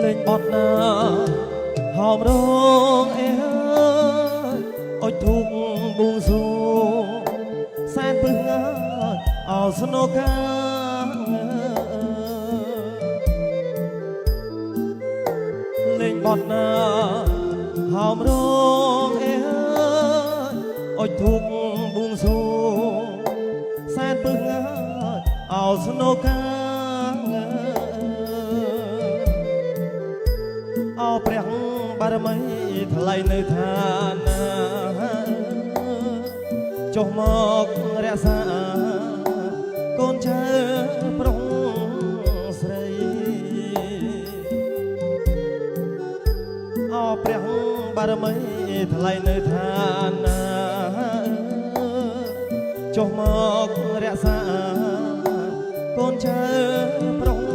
lên bọt hòm rong ôi thục buông xù san bưng ở snow ca lên bọt hòm rong ôi thục buông xù san bưng ở snow ca aoព្រះបារមីថ្លៃនៅឋានចុះមករក្សាកូនចៅប្រុសស្រីaoព្រះបារមីថ្លៃនៅឋានចុះមករក្សាកូនចៅប្រុស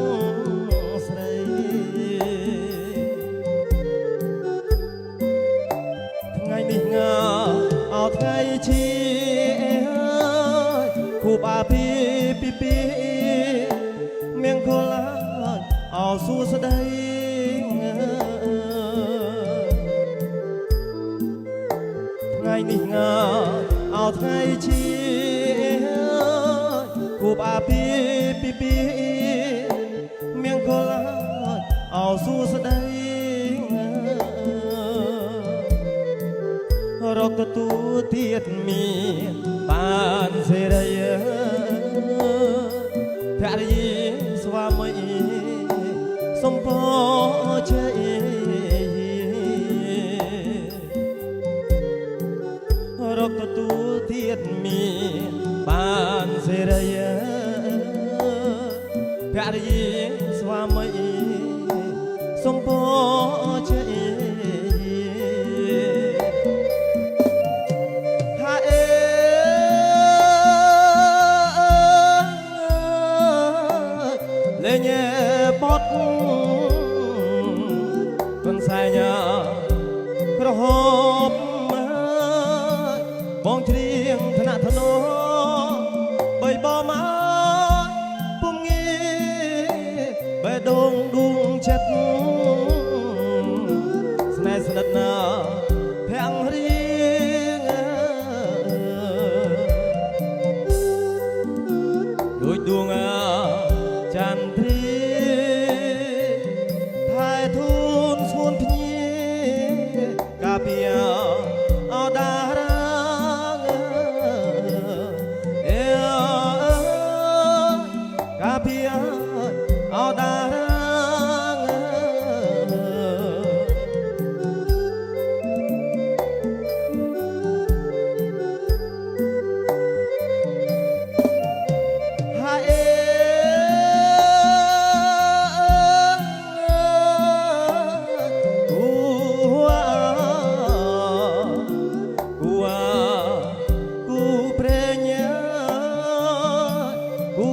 เอาថ្ងៃជាគូបាពីមៀងខលាអោសួស្ដីថ្ងៃនេះអោថ្ងៃជាគូបាពីមៀងខលាអោសួស្ដីរកទទួលទៀតមានបានសេរីភរិយាស្វាមីសំពជ័យរកទទួលទៀតមានបានសេរីភរិយាស្វាមីសំពជ័យញ៉ែបត់កូនសែញក្រហមបងច្រៀងថ្នាក់ថ្នោបីបងមកពុំងាបេះដូងដួងចិត្តស្នេហ៍ស្និទ្ធណាភាំងរៀងដូចដួងចន្ទ្រីថែធូនស្ងួនភ្ញីកាពីអដារាកាពីអដារា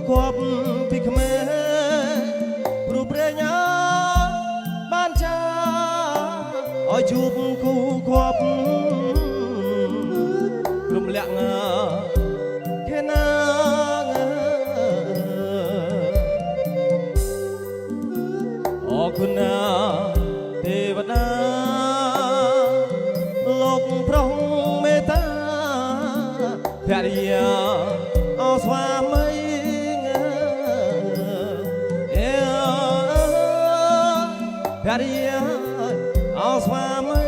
គប់ពីក្មេព្រោះប្រេញបានចាឲ្យជួបគូគប់រំលាក់ខេណាអរគុណណាទេវតាលោកប្រុសមេត្តាភរិយាអស្វាមីភរិយាអស្វាមី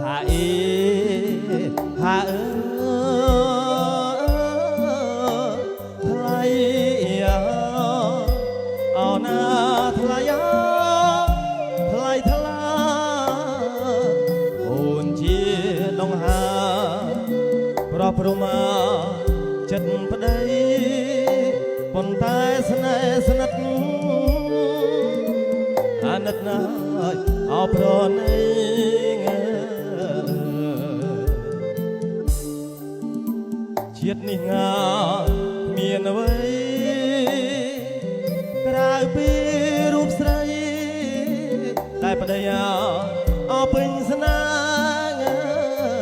ហាអេហាអើថ្លៃអោណាថ្លៃថ្លៃថ្លាអូនជាដងហាប្រព្រមាចិត្តប្តីប៉ុន្តែស្នេហ៍ស្និទ្ធអាណិតណាស់អោប្រណីជាតិនេះមានអ្វីក្រៅពីរូបស្រីតែប្តីអពេញស្នេហ៍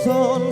សូន